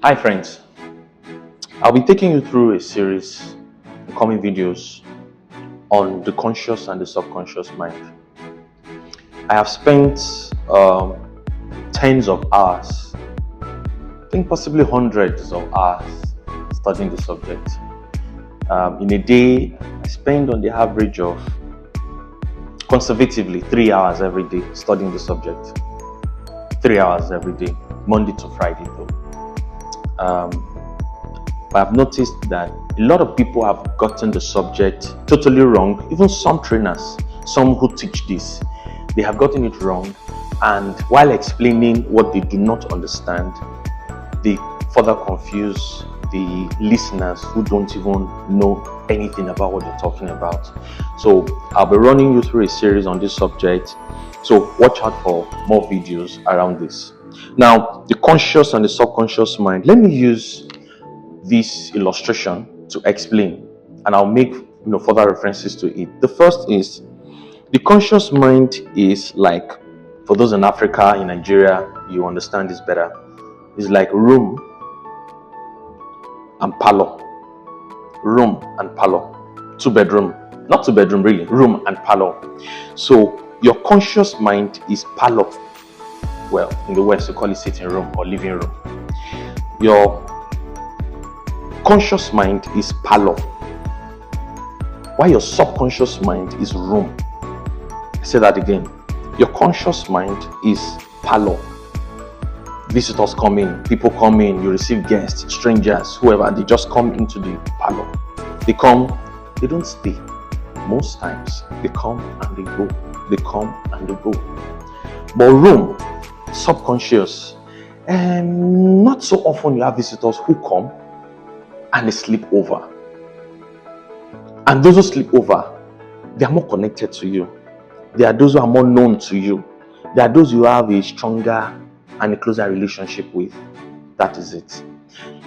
Hi friends, I'll be taking you through a series in coming videos on the conscious and the subconscious mind. I have spent tens of hours, I think possibly hundreds of hours studying the subject. In a day, I spend on the average of conservatively 3 hours every day studying the subject. 3 hours every day, Monday to Friday though. I've noticed that a lot of people have gotten the subject totally wrong. Even some trainers, some who teach this, they have gotten it wrong, and while explaining what they do not understand, they further confuse the listeners who don't even know anything about what they're talking about. So I'll be running you through a series on this subject, so watch out for more videos around this. Now, the conscious and the subconscious mind, let me use this illustration to explain, and I'll make further references to it. The first is the conscious mind is like, for those in Africa, in Nigeria, you understand this better. It's like room and parlor. Room and parlor. 2-bedroom. Not 2-bedroom really, room and parlor. So your conscious mind is parlor. Well, in the West we call it sitting room or living room. Your conscious mind is parlor, while your subconscious mind is room. I say that again. Your conscious mind is parlor. Visitors come in, people come in, you receive guests, strangers, whoever, they just come into the parlor. They come, they don't stay. Most times they come and they go. They come and they go. But room, subconscious, and not so often you have visitors who come and they sleep over. And those who sleep over, they are more connected to you. They are those who are more known to you. They are those you have a stronger and a closer relationship with. That is it.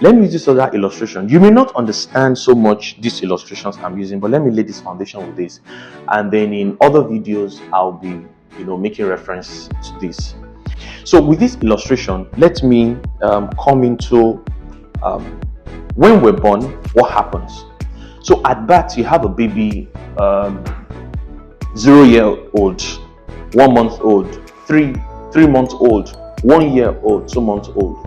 Let me use this other illustration. You may not understand so much these illustrations I'm using, but let me lay this foundation with this. And then in other videos, I'll be making reference to this. So with this illustration, let me come into when we're born, what happens? So at birth, you have a baby, 0-year-old, 1 month old, 3 months old, 1 year old, 2 months old.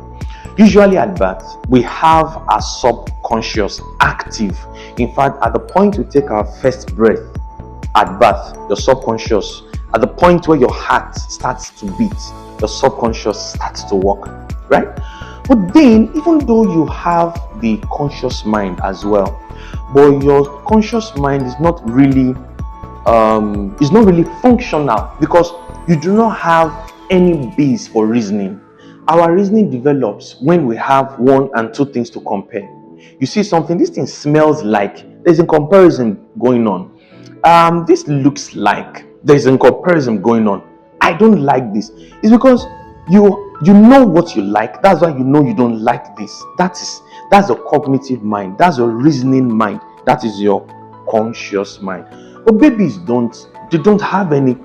Usually at birth, we have our subconscious active. In fact, at the point we take our first breath, at birth, your subconscious, at the point where your heart starts to beat, your subconscious starts to work, right? But then, even though you have the conscious mind as well, but your conscious mind is not really functional, because you do not have any base for reasoning. Our reasoning develops when we have 1 and 2 things to compare. You see something, this thing smells like, there's a comparison going on. This looks like, there's a comparison going on. I don't like this. It's because you know what you like. That's why you know you don't like this. That's a cognitive mind. That's a reasoning mind. That is your conscious mind. But babies don't have any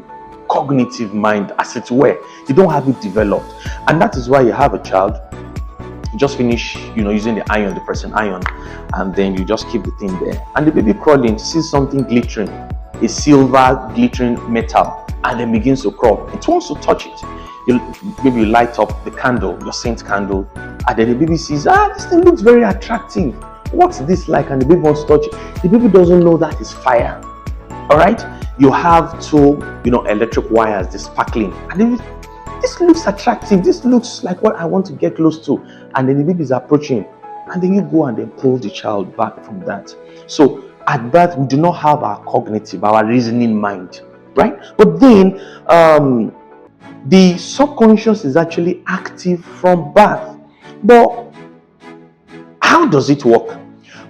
cognitive mind, as it were. They don't have it developed. And that is why you have a child, you just finish using the iron, the pressing iron, and then you just keep the thing there, and the baby crawling sees something glittering, a silver glittering metal, and then begins to crawl. It wants to touch it. Maybe you light up the candle, your scent candle, and then the baby sees, this thing looks very attractive. What's this like? And the baby wants to touch it. The baby doesn't know that is fire. All right? You have 2, electric wires, they're sparkling. And then this looks attractive. This looks like what I want to get close to. And then the baby is approaching. And then you go and then pull the child back from that. So at birth, we do not have our cognitive, our reasoning mind, right? But then the subconscious is actually active from birth. But how does it work?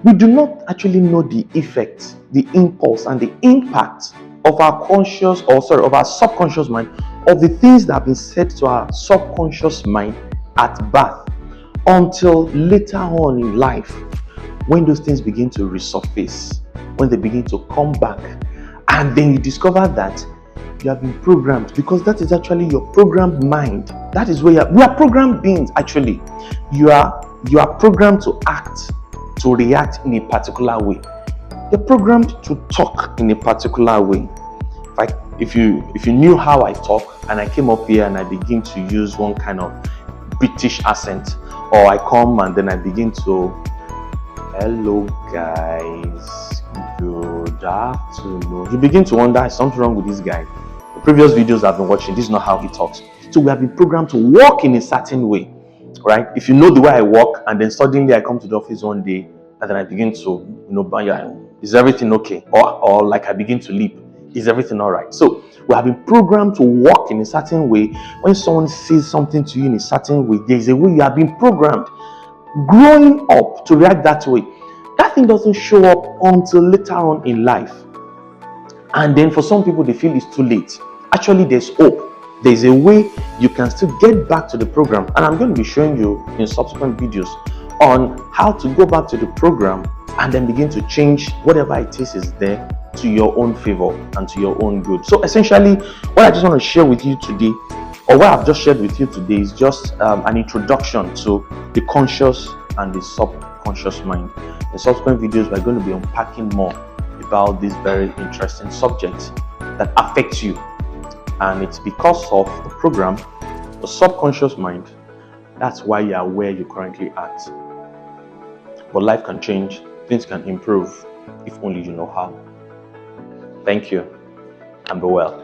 We do not actually know the effect, the impulse, and the impact of our our subconscious mind, of the things that have been said to our subconscious mind at birth, until later on in life, when those things begin to resurface, when they begin to come back, and then you discover that you have been programmed, because that is actually your programmed mind. That is where we are programmed beings. Actually, you are You are programmed to act, to react in a particular way. You're programmed to talk in a particular way. Like if you knew how I talk and I came up here and I begin to use one kind of British accent, or I come and then I begin to, hello guys, good afternoon. You begin to wonder, is something wrong with this guy? The previous videos I've been watching, this is not how he talks. So we have been programmed to walk in a certain way, right? If you know the way I walk and then suddenly I come to the office one day and then I begin to, is everything okay? Or like I begin to leap, is everything all right? So we have been programmed to walk in a certain way. When someone says something to you in a certain way, there is a way you have been programmed, growing up to react that way. That thing doesn't show up until later on in life. And then for some people, they feel it's too late. Actually, there's hope. There's a way you can still get back to the program. And I'm going to be showing you in subsequent videos on how to go back to the program and then begin to change whatever it is there to your own favor and to your own good. So essentially, what I just want to share with you today, or what I've just shared with you today, is just an introduction to the conscious and the subconscious mind. In subsequent videos, we're going to be unpacking more about this very interesting subject that affects you. And it's because of the program, the subconscious mind, that's why you are where you currently at. But life can change, things can improve, if only you know how. Thank you, and be well.